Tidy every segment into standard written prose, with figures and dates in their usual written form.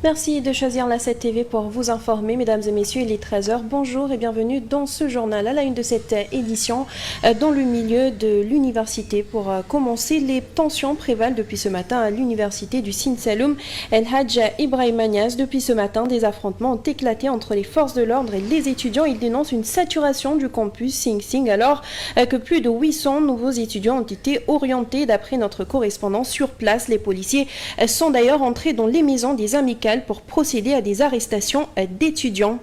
Merci de choisir la 7 TV pour vous informer, mesdames et messieurs, il est 13 h. Bonjour et bienvenue dans ce journal. À la une de cette édition, dans le milieu de l'université. Pour commencer, les tensions prévalent depuis ce matin à l'université du Sine Saloum El Hadj Ibrahima Niasse. Depuis ce matin, des affrontements ont éclaté entre les forces de l'ordre et les étudiants. Ils dénoncent une saturation du campus Sing Sing alors que plus de 800 nouveaux étudiants ont été orientés. D'après notre correspondant sur place, les policiers sont d'ailleurs entrés dans les maisons des amicales pour procéder à des arrestations d'étudiants.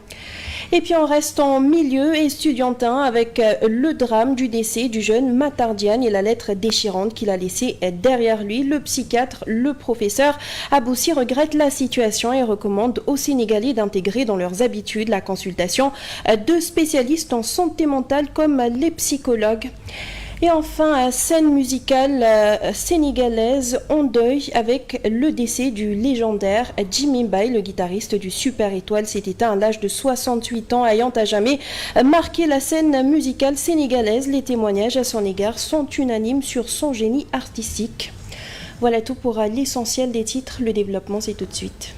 Et puis on reste en milieu estudiantin avec le drame du décès du jeune Matar Diagne et la lettre déchirante qu'il a laissée derrière lui. Le psychiatre, le professeur Aboussi regrette la situation et recommande aux Sénégalais d'intégrer dans leurs habitudes la consultation de spécialistes en santé mentale comme les psychologues. Et enfin, scène musicale sénégalaise en deuil avec le décès du légendaire Jimmy Bay, le guitariste du Super Étoile, s'est éteint à l'âge de 68 ans, ayant à jamais marqué la scène musicale sénégalaise. Les témoignages à son égard sont unanimes sur son génie artistique. Voilà tout pour l'essentiel des titres. Le développement, c'est tout de suite.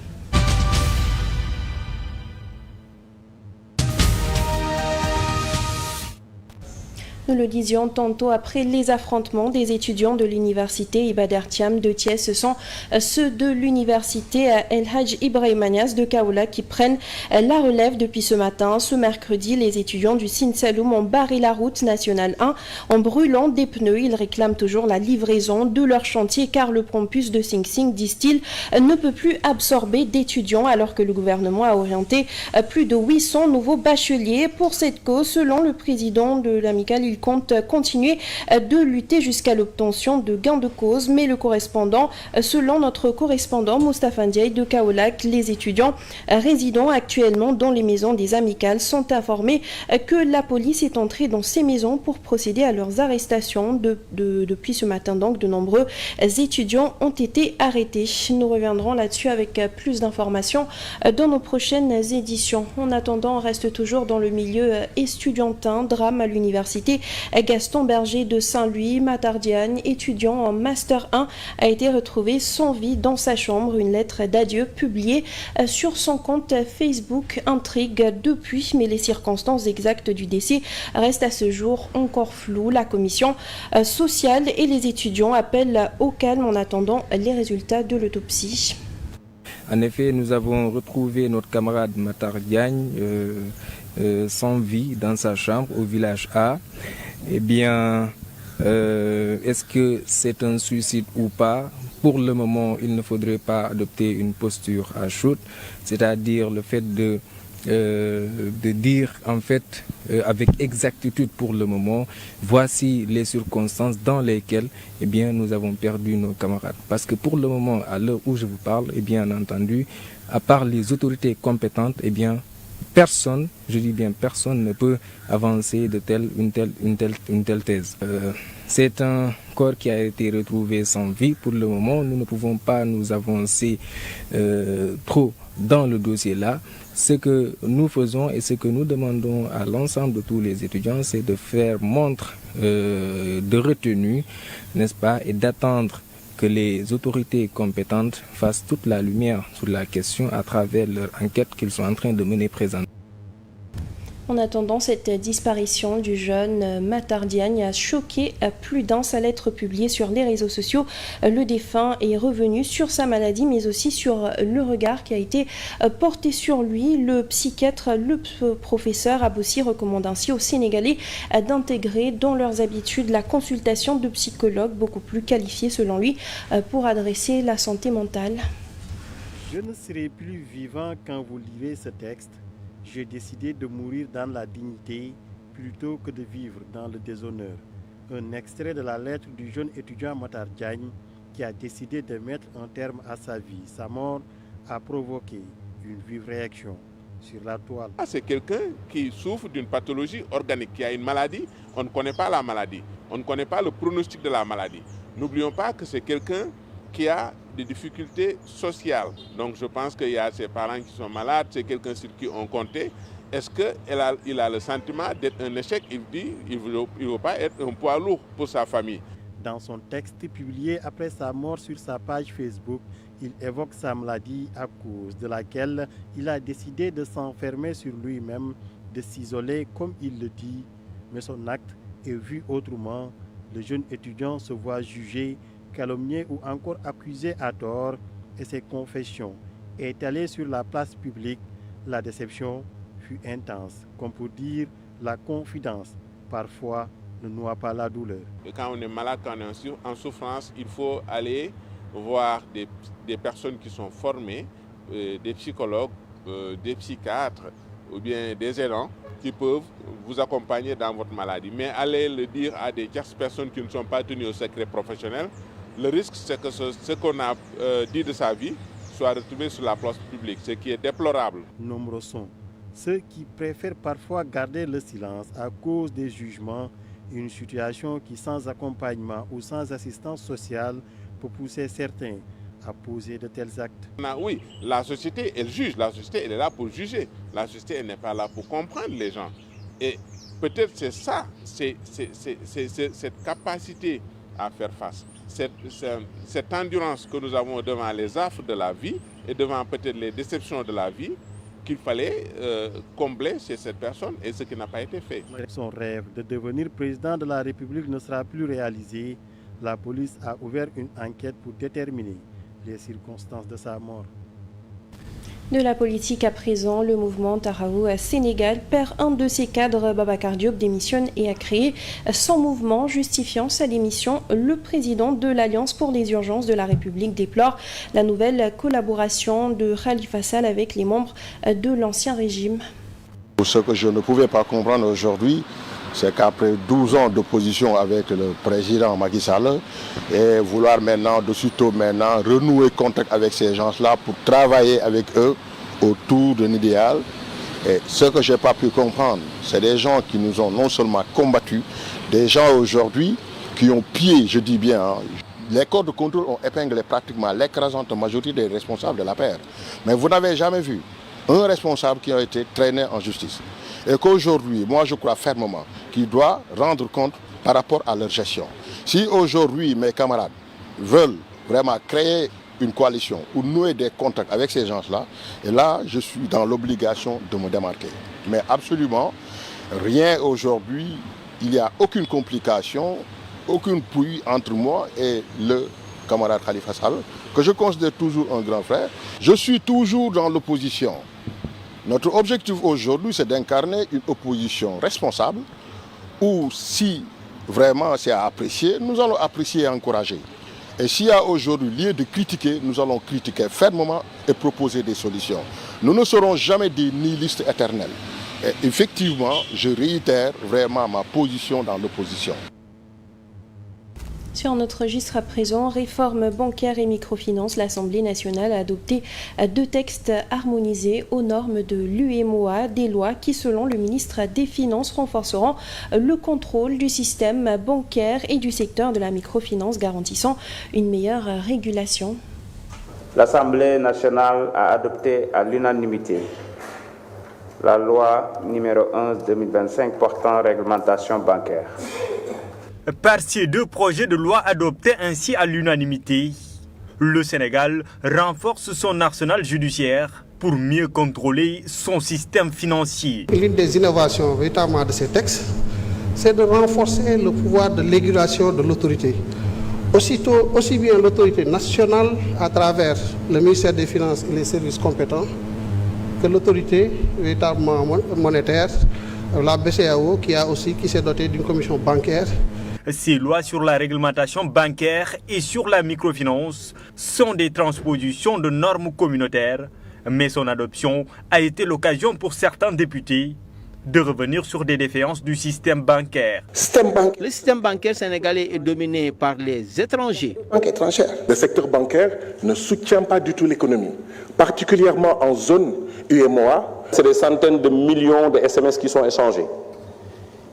Nous le disions tantôt, après les affrontements des étudiants de l'université Iba Der Thiam de Thiès, ce sont ceux de l'université El Hadj Ibrahima Niasse de Kaolack qui prennent la relève depuis ce matin. Ce mercredi, les étudiants du Sine Saloum ont barré la route nationale 1 en brûlant des pneus. Ils réclament toujours la livraison de leur chantier car le campus de Sing Sing, disent-ils, ne peut plus absorber d'étudiants alors que le gouvernement a orienté plus de 800 nouveaux bacheliers. Pour cette cause, selon le président de l'amicale, il compte continuer de lutter jusqu'à l'obtention de gains de cause. Mais selon notre correspondant Moustapha Ndiaye de Kaolack, les étudiants résidant actuellement dans les maisons des amicales sont informés que la police est entrée dans ces maisons pour procéder à leurs arrestations. Depuis ce matin, donc, de nombreux étudiants ont été arrêtés. Nous reviendrons là-dessus avec plus d'informations dans nos prochaines éditions. En attendant, on reste toujours dans le milieu estudiantin. Drame à l'université Gaston Berger de Saint-Louis. Matar Diagne, étudiant en Master 1, a été retrouvé sans vie dans sa chambre. Une lettre d'adieu publiée sur son compte Facebook intrigue depuis, mais les circonstances exactes du décès restent à ce jour encore floues. La commission sociale et les étudiants appellent au calme en attendant les résultats de l'autopsie. En effet, nous avons retrouvé notre camarade Matar Diagne sans vie dans sa chambre au village A. Eh bien, est-ce que c'est un suicide ou pas? Pour le moment, il ne faudrait pas adopter une posture à chaude, c'est-à-dire le fait de dire en fait avec exactitude pour le moment, voici les circonstances dans lesquelles eh bien, nous avons perdu nos camarades. Parce que pour le moment, à l'heure où je vous parle, eh bien entendu, à part les autorités compétentes, eh bien, personne, je dis bien personne, ne peut avancer de une telle thèse. C'est un corps qui a été retrouvé sans vie. Pour le moment, nous ne pouvons pas nous avancer trop dans le dossier là. Ce que nous faisons et ce que nous demandons à l'ensemble de tous les étudiants, c'est de faire montre de retenue, n'est-ce pas, et d'attendre que les autorités compétentes fassent toute la lumière sur la question à travers leur enquête qu'ils sont en train de mener présentement. En attendant, cette disparition du jeune Matar Diagne a choqué plus d'un. Sa lettre publiée sur les réseaux sociaux, le défunt est revenu sur sa maladie, mais aussi sur le regard qui a été porté sur lui. Le psychiatre, le professeur Aboussi recommande ainsi aux Sénégalais d'intégrer dans leurs habitudes la consultation de psychologues beaucoup plus qualifiés selon lui pour adresser la santé mentale. Je ne serai plus vivant quand vous lirez ce texte. J'ai décidé de mourir dans la dignité plutôt que de vivre dans le déshonneur. Un extrait de la lettre du jeune étudiant Matar Diagne qui a décidé de mettre un terme à sa vie. Sa mort a provoqué une vive réaction sur la toile. C'est quelqu'un qui souffre d'une pathologie organique, qui a une maladie. On ne connaît pas la maladie. On ne connaît pas le pronostic de la maladie. N'oublions pas que c'est quelqu'un qui a des difficultés sociales. Donc je pense qu'il y a ses parents qui sont malades, c'est quelqu'un sur qui on comptait. Est-ce qu'il a le sentiment d'être un échec? Il dit qu'il ne veut pas être un poids lourd pour sa famille. Dans son texte publié après sa mort sur sa page Facebook, il évoque sa maladie à cause de laquelle il a décidé de s'enfermer sur lui-même, de s'isoler comme il le dit, mais son acte est vu autrement. Le jeune étudiant se voit jugé, calomnié ou encore accusé à tort et ses confessions étalées sur la place publique. La déception fut intense, comme pour dire la confidence parfois ne noie pas la douleur. Et quand on est malade, quand on est en souffrance, il faut aller voir des personnes qui sont formées, des psychologues, des psychiatres ou bien des aidants qui peuvent vous accompagner dans votre maladie. Mais aller le dire à des tierces personnes qui ne sont pas tenues au secret professionnel, le risque c'est que ce qu'on a dit de sa vie soit retrouvé sur la place publique, ce qui est déplorable. Nombreux sont ceux qui préfèrent parfois garder le silence à cause des jugements, une situation qui, sans accompagnement ou sans assistance sociale, peut pousser certains à poser de tels actes. Oui, la société, elle juge. La société, elle est là pour juger. La société, elle n'est pas là pour comprendre les gens. Et peut-être c'est ça, c'est cette capacité à faire face, cette endurance que nous avons devant les affres de la vie et devant peut-être les déceptions de la vie qu'il fallait combler chez cette personne et ce qui n'a pas été fait. Son rêve de devenir président de la République ne sera plus réalisé. La police a ouvert une enquête pour déterminer les circonstances de sa mort. De la politique à présent, le mouvement Taxawu Sénégal perd un de ses cadres. Babacar Diop démissionne et a créé son mouvement. Justifiant sa démission, le président de l'Alliance pour les urgences de la République déplore la nouvelle collaboration de Khalifa Sall avec les membres de l'ancien régime. Ce que je ne pouvais pas comprendre aujourd'hui, c'est qu'après 12 ans d'opposition avec le président Macky Sall et vouloir maintenant, de suite maintenant, renouer contact avec ces gens-là pour travailler avec eux autour d'un idéal. Et ce que je n'ai pas pu comprendre, c'est des gens qui nous ont non seulement combattus, des gens aujourd'hui qui ont pillé, je dis bien, les corps de contrôle ont épinglé pratiquement l'écrasante majorité des responsables de la paix. Mais vous n'avez jamais vu un responsable qui a été traîné en justice. Et qu'aujourd'hui, moi je crois fermement qu'il doit rendre compte par rapport à leur gestion. Si aujourd'hui mes camarades veulent vraiment créer une coalition ou nouer des contacts avec ces gens-là, et là je suis dans l'obligation de me démarquer. Mais absolument rien aujourd'hui, il n'y a aucune complication, aucune pluie entre moi et le camarade Khalifa Sall, que je considère toujours un grand frère. Je suis toujours dans l'opposition. Notre objectif aujourd'hui, c'est d'incarner une opposition responsable où si vraiment c'est à apprécier, nous allons apprécier et encourager. Et s'il y a aujourd'hui lieu de critiquer, nous allons critiquer fermement et proposer des solutions. Nous ne serons jamais des nihilistes éternels. Et effectivement, je réitère vraiment ma position dans l'opposition. Sur notre registre à présent, réforme bancaire et microfinance, l'Assemblée nationale a adopté 2 textes harmonisés aux normes de l'UEMOA, des lois qui, selon le ministre des Finances, renforceront le contrôle du système bancaire et du secteur de la microfinance, garantissant une meilleure régulation. L'Assemblée nationale a adopté à l'unanimité la loi numéro 11/2025 portant réglementation bancaire. Par ces 2 projets de loi adoptés ainsi à l'unanimité, le Sénégal renforce son arsenal judiciaire pour mieux contrôler son système financier. L'une des innovations véritablement de ces textes, c'est de renforcer le pouvoir de régulation de l'autorité. Aussi bien l'autorité nationale à travers le ministère des Finances et les services compétents, que l'autorité véritablement monétaire, la BCEAO, qui s'est dotée d'une commission bancaire. Ces lois sur la réglementation bancaire et sur la microfinance sont des transpositions de normes communautaires, mais son adoption a été l'occasion pour certains députés de revenir sur des défaillances du système bancaire. Le système bancaire sénégalais est dominé par les étrangers. Le secteur bancaire ne soutient pas du tout l'économie, particulièrement en zone UEMOA. C'est des centaines de millions de SMS qui sont échangés.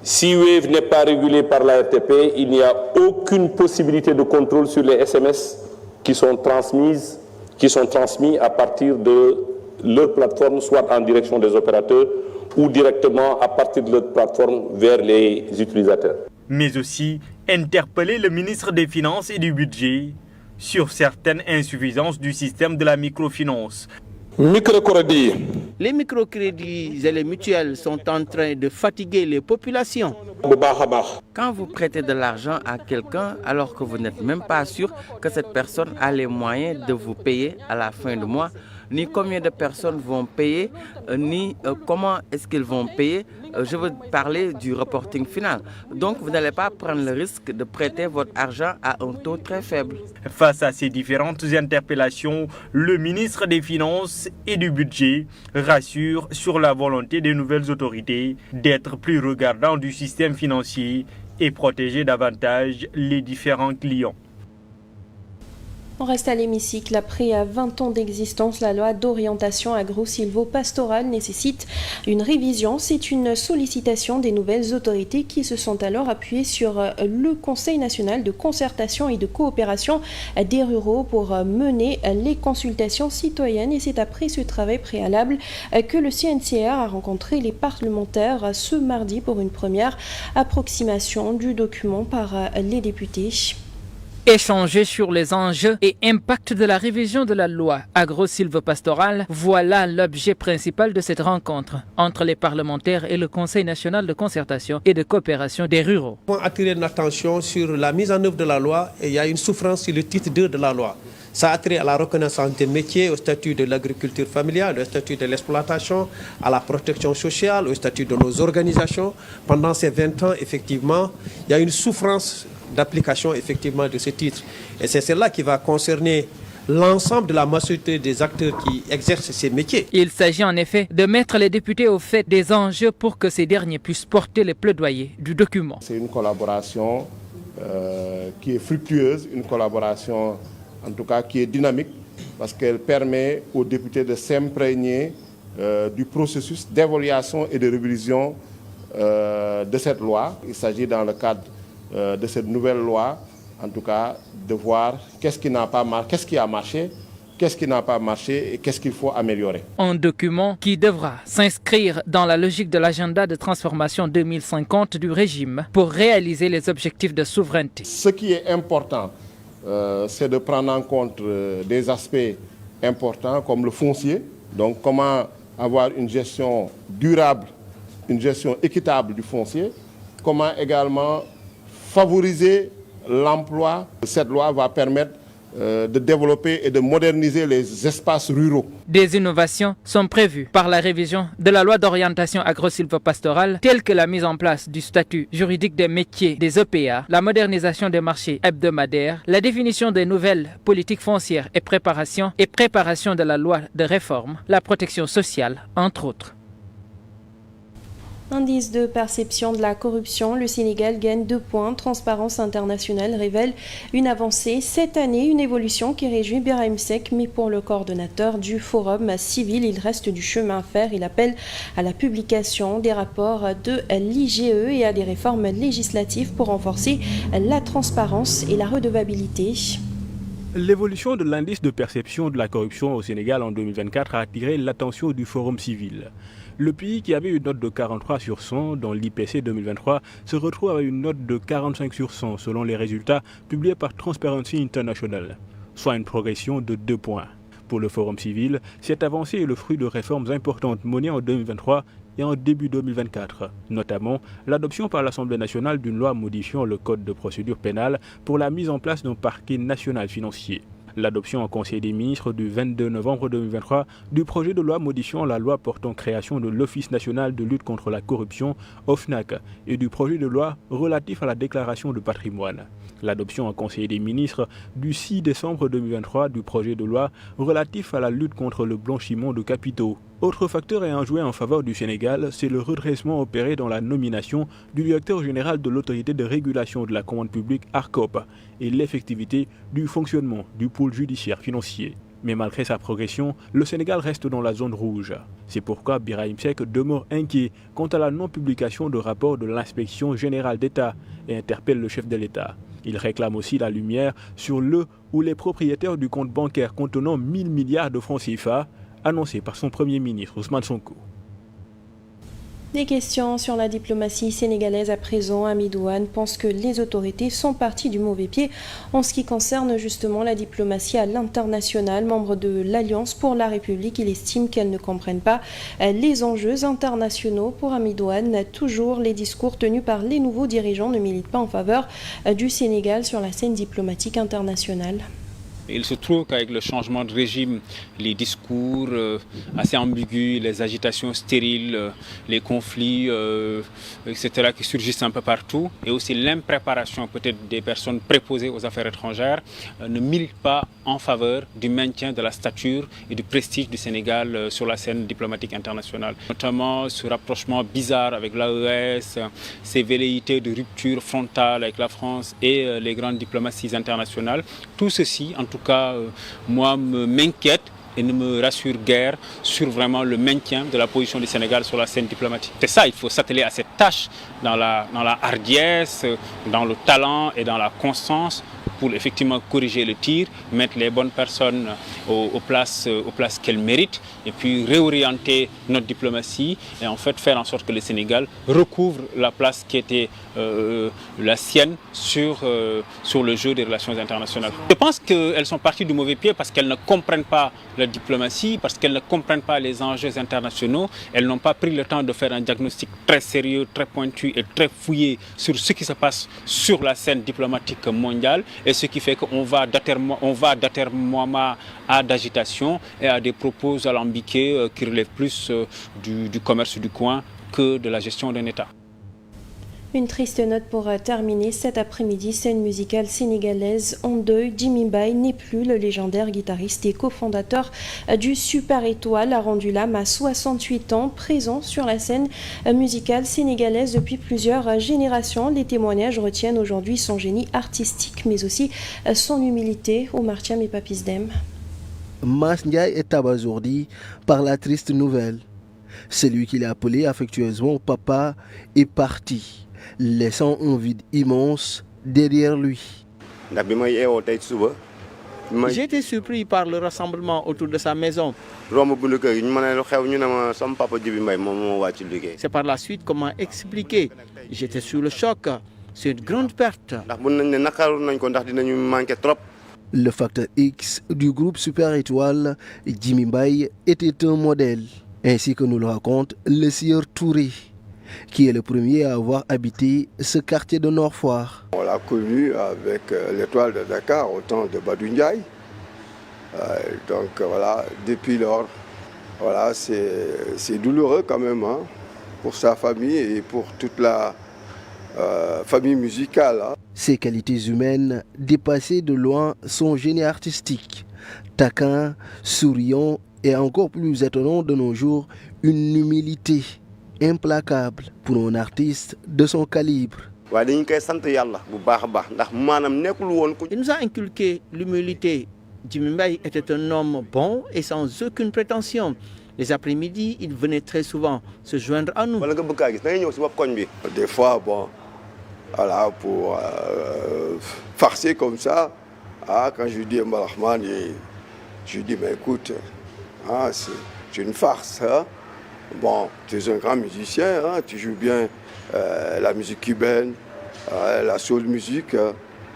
Si Wave n'est pas régulé par la RTP, il n'y a aucune possibilité de contrôle sur les SMS qui sont transmis à partir de leur plateforme, soit en direction des opérateurs ou directement à partir de leur plateforme vers les utilisateurs. Mais aussi, interpellé le ministre des Finances et du Budget sur certaines insuffisances du système de la microfinance. Microcrédit. Les microcrédits et les mutuelles sont en train de fatiguer les populations. Quand vous prêtez de l'argent à quelqu'un alors que vous n'êtes même pas sûr que cette personne a les moyens de vous payer à la fin du mois, ni combien de personnes vont payer, ni comment est-ce qu'ils vont payer. Je veux parler du reporting final. Donc vous n'allez pas prendre le risque de prêter votre argent à un taux très faible. Face à ces différentes interpellations, le ministre des Finances et du Budget rassure sur la volonté des nouvelles autorités d'être plus regardants du système financier et protéger davantage les différents clients. On reste à l'hémicycle. Après 20 ans d'existence, la loi d'orientation agro-silvo-pastorale nécessite une révision. C'est une sollicitation des nouvelles autorités qui se sont alors appuyées sur le Conseil national de concertation et de coopération des ruraux pour mener les consultations citoyennes. Et c'est après ce travail préalable que le CNCR a rencontré les parlementaires ce mardi pour une première approximation du document par les députés. Échanger sur les enjeux et impacts de la révision de la loi agro-silvopastorale, voilà l'objet principal de cette rencontre entre les parlementaires et le Conseil national de concertation et de coopération des ruraux. Pour attirer l'attention sur la mise en œuvre de la loi, et il y a une souffrance sur le titre 2 de la loi. Ça a trait à la reconnaissance des métiers, au statut de l'agriculture familiale, au statut de l'exploitation, à la protection sociale, au statut de nos organisations. Pendant ces 20 ans, effectivement, il y a une souffrance d'application effectivement de ce titre. Et c'est celle-là qui va concerner l'ensemble de la majorité des acteurs qui exercent ces métiers. Il s'agit en effet de mettre les députés au fait des enjeux pour que ces derniers puissent porter les plaidoyers du document. C'est une collaboration qui est fructueuse, une collaboration en tout cas qui est dynamique parce qu'elle permet aux députés de s'imprégner du processus d'évaluation et de révision de cette loi. Il s'agit dans le cadre de cette nouvelle loi, en tout cas, de voir qu'est-ce qui n'a pas marché, qu'est-ce qui a marché, qu'est-ce qui n'a pas marché et qu'est-ce qu'il faut améliorer. Un document qui devra s'inscrire dans la logique de l'agenda de transformation 2050 du régime pour réaliser les objectifs de souveraineté. Ce qui est important, c'est de prendre en compte des aspects importants comme le foncier. Donc comment avoir une gestion durable, une gestion équitable du foncier. Comment également favoriser l'emploi. Cette loi va permettre de développer et de moderniser les espaces ruraux. Des innovations sont prévues par la révision de la loi d'orientation agro-silvopastorale, telle que la mise en place du statut juridique des métiers des EPA, la modernisation des marchés hebdomadaires, la définition des nouvelles politiques foncières et préparation de la loi de réforme, la protection sociale, entre autres. Indice de perception de la corruption, le Sénégal gagne 2 points. Transparence internationale révèle une avancée cette année, une évolution qui réjouit Birahim Seck, mais pour le coordonnateur du Forum civil, il reste du chemin à faire. Il appelle à la publication des rapports de l'IGE et à des réformes législatives pour renforcer la transparence et la redevabilité. L'évolution de l'indice de perception de la corruption au Sénégal en 2024 a attiré l'attention du Forum civil. Le pays qui avait une note de 43 sur 100 dans l'IPC 2023 se retrouve avec une note de 45 sur 100 selon les résultats publiés par Transparency International, soit une progression de 2 points. Pour le Forum civil, cette avancée est le fruit de réformes importantes menées en 2023 et en début 2024, notamment l'adoption par l'Assemblée nationale d'une loi modifiant le code de procédure pénale pour la mise en place d'un parquet national financier. L'adoption en Conseil des ministres du 22 novembre 2023 du projet de loi modifiant la loi portant création de l'Office national de lutte contre la corruption, OFNAC, et du projet de loi relatif à la déclaration de patrimoine. L'adoption en Conseil des ministres du 6 décembre 2023 du projet de loi relatif à la lutte contre le blanchiment de capitaux. Autre facteur ayant joué en faveur du Sénégal, c'est le redressement opéré dans la nomination du directeur général de l'autorité de régulation de la commande publique ARCOP et l'effectivité du fonctionnement du pôle judiciaire financier. Mais malgré sa progression, le Sénégal reste dans la zone rouge. C'est pourquoi Birahim Seck demeure inquiet quant à la non-publication de rapport de l'inspection générale d'État et interpelle le chef de l'État. Il réclame aussi la lumière sur le ou les propriétaires du compte bancaire contenant 1000 milliards de francs CFA, annoncé par son Premier ministre Ousmane Sonko. Des questions sur la diplomatie sénégalaise à présent. Hamidou Wane pense que les autorités sont parties du mauvais pied en ce qui concerne justement la diplomatie à l'international. Membre de l'Alliance pour la République, il estime qu'elles ne comprennent pas les enjeux internationaux. Pour Hamidou Wane, toujours les discours tenus par les nouveaux dirigeants ne militent pas en faveur du Sénégal sur la scène diplomatique internationale. Il se trouve qu'avec le changement de régime, les discours assez ambigus, les agitations stériles, les conflits, etc. qui surgissent un peu partout, et aussi l'impréparation peut-être des personnes préposées aux affaires étrangères, ne militent pas en faveur du maintien de la stature et du prestige du Sénégal sur la scène diplomatique internationale. Notamment ce rapprochement bizarre avec l'AES, ces velléités de rupture frontale avec la France et les grandes diplomaties internationales. Tout ceci, en tout cas, moi, m'inquiète et ne me rassure guère sur vraiment le maintien de la position du Sénégal sur la scène diplomatique. C'est ça, il faut s'atteler à cette tâche dans la hardiesse, dans le talent et dans la constance pour effectivement corriger le tir, mettre les bonnes personnes aux places qu'elles méritent et puis réorienter notre diplomatie et en fait faire en sorte que le Sénégal recouvre la place qui était la sienne sur le jeu des relations internationales. Je pense qu'elles sont parties du mauvais pied parce qu'elles ne comprennent pas la diplomatie, parce qu'elles ne comprennent pas les enjeux internationaux. Elles n'ont pas pris le temps de faire un diagnostic très sérieux, très pointu et très fouillé sur ce qui se passe sur la scène diplomatique mondiale. Et ce qui fait qu'on va d'atermoiements à d'agitation et à des propos alambiqués qui relèvent plus du commerce du coin que de la gestion d'un État. Une triste note pour terminer. Cet après-midi, scène musicale sénégalaise en deuil. Jimmy Mbaye n'est plus le légendaire guitariste et cofondateur du Super Étoile, a rendu l'âme à 68 ans, présent sur la scène musicale sénégalaise depuis plusieurs générations. Les témoignages retiennent aujourd'hui son génie artistique, mais aussi son humilité. Omar Thiam et Papis Dem. Mass Ndiaye est abasourdi par la triste nouvelle. Celui qu'il a appelé affectueusement papa est parti, laissant un vide immense derrière lui. J'ai été surpris par le rassemblement autour de sa maison. C'est par la suite qu'on m'a expliqué. J'étais sous le choc. C'est une grande perte. Le facteur X du groupe Super Étoile, Jimmy Mbaye, était un modèle, ainsi que nous le raconte le sieur Touré, qui est le premier à avoir habité ce quartier de Nord-Foire. On l'a connu avec l'Étoile de Dakar au temps de Badou Ndiaye. Donc voilà, depuis lors, voilà, c'est douloureux quand même hein, pour sa famille et pour toute la famille musicale. Hein. Ses qualités humaines dépassaient de loin son génie artistique. Taquin, souriant et encore plus étonnant de nos jours, une humilité implacable pour un artiste de son calibre. Il nous a inculqué l'humilité. Jimmy Mbaye était un homme bon et sans aucune prétention. Les après-midi, il venait très souvent se joindre à nous. Des fois, bon, voilà, pour farcer comme ça, quand je lui dis Mbalahman, je lui dis, mais écoute, c'est une farce. Hein? Bon, tu es un grand musicien, hein? Tu joues bien la musique cubaine, la soul musique.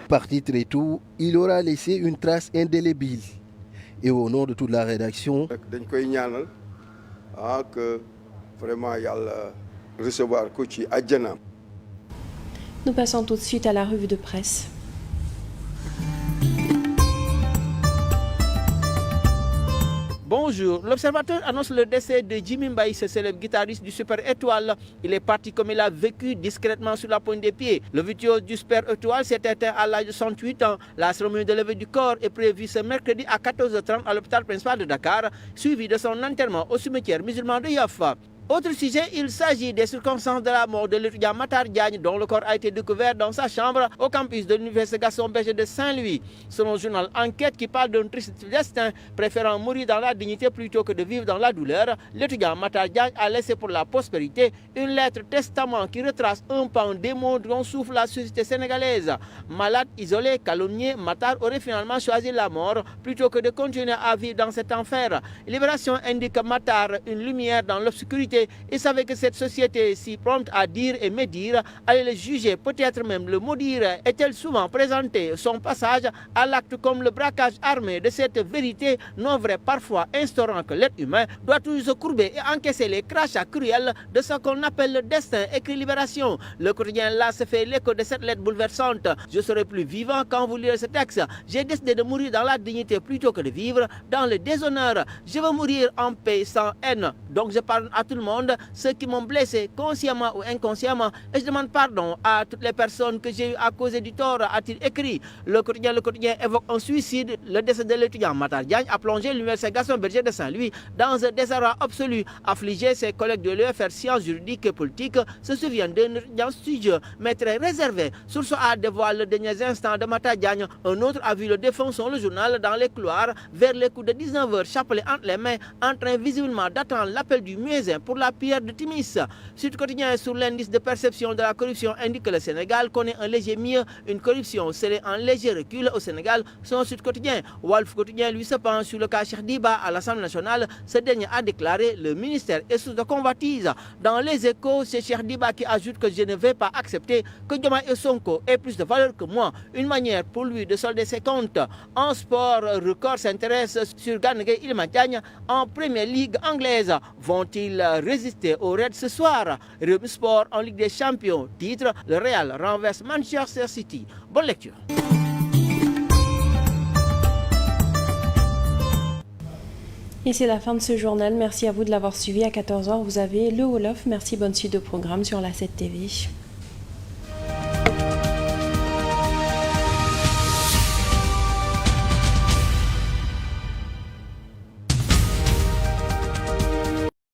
Parti très tôt, il aura laissé une trace indélébile. Et au nom de toute la rédaction, que vraiment il y a le recevoir Kochi Adjana. Nous passons tout de suite à la revue de presse. Bonjour, l'Observateur annonce le décès de Jimmy Mbaye, ce célèbre guitariste du Super Étoile. Il est parti comme il a vécu, discrètement sur la pointe des pieds. Le virtuose du Super Étoile s'est éteint à l'âge de 68 ans. La cérémonie de levée du corps est prévue ce mercredi à 14h30 à l'hôpital principal de Dakar, suivi de son enterrement au cimetière musulman de Yafa. Autre sujet, il s'agit des circonstances de la mort de l'étudiant Matar Diagne, dont le corps a été découvert dans sa chambre au campus de l'université Gaston Berger de Saint-Louis. Selon le journal Enquête qui parle d'un triste destin, préférant mourir dans la dignité plutôt que de vivre dans la douleur, l'étudiant Matar Diagne a laissé pour la postérité une lettre testament qui retrace un pan des maux dont souffre la société sénégalaise. Malade, isolé, calomnié, Matar aurait finalement choisi la mort plutôt que de continuer à vivre dans cet enfer. Libération indique Matar, une lumière dans l'obscurité l'autorité. Il savait que cette société, si prompte à dire et médire, allait le juger, peut-être même le maudire. Est-elle souvent présentée son passage à l'acte comme le braquage armé de cette vérité non vraie, parfois instaurant que l'être humain doit toujours se courber et encaisser les crachats cruels de ce qu'on appelle le destin, écrit Libération. Le quotidien là se fait l'écho de cette lettre bouleversante. Je serai plus vivant quand vous lirez ce texte. J'ai décidé de mourir dans la dignité plutôt que de vivre dans le déshonneur. Je veux mourir en paix, sans haine. Donc je pardonne à tout le monde ceux qui m'ont blessé, consciemment ou inconsciemment, et je demande pardon à toutes les personnes que j'ai eu à causer du tort, a-t-il écrit. Le quotidien évoque un suicide. Le décès de l'étudiant Matar Diagne a plongé l'université Gaston Berger de Saint-Louis dans un désarroi absolu. Affligé, ses collègues de l'UFR Sciences juridiques et politiques se souviennent d'un étudiant studieux, mais très réservé. Source A dévoile les derniers instants de Matar Diagne. Un autre a vu le défunt son le journal dans les couloirs vers les coups de 19h, chapelet entre les mains, en train visiblement d'attendre l'appel du muezzin pour la prière de Timis. Sud Quotidien sur l'indice de perception de la corruption indique que le Sénégal connaît un léger mieux, une corruption scellée en léger recul au Sénégal, selon Sud Quotidien. Walf Quotidien lui se penche sur le cas Cheikh Diba à l'Assemblée nationale. Ce dernier a déclaré le ministère est source de convoitise. Dans les Échos, c'est Cheikh Diba qui ajoute que je ne vais pas accepter que Diomaye et Sonko aient plus de valeur que moi. Une manière pour lui de solder ses comptes. En sport, Record s'intéresse sur Gana Gueye Iliman Diagne en Première Ligue anglaise. Vont-ils résister aux Reds ce soir? Rewmi Sport en Ligue des Champions. Titre, le Real renverse Manchester City. Bonne lecture. Et c'est la fin de ce journal. Merci à vous de l'avoir suivi. À 14h, vous avez le Wolof. Merci, bonne suite de programme sur la 7 TV.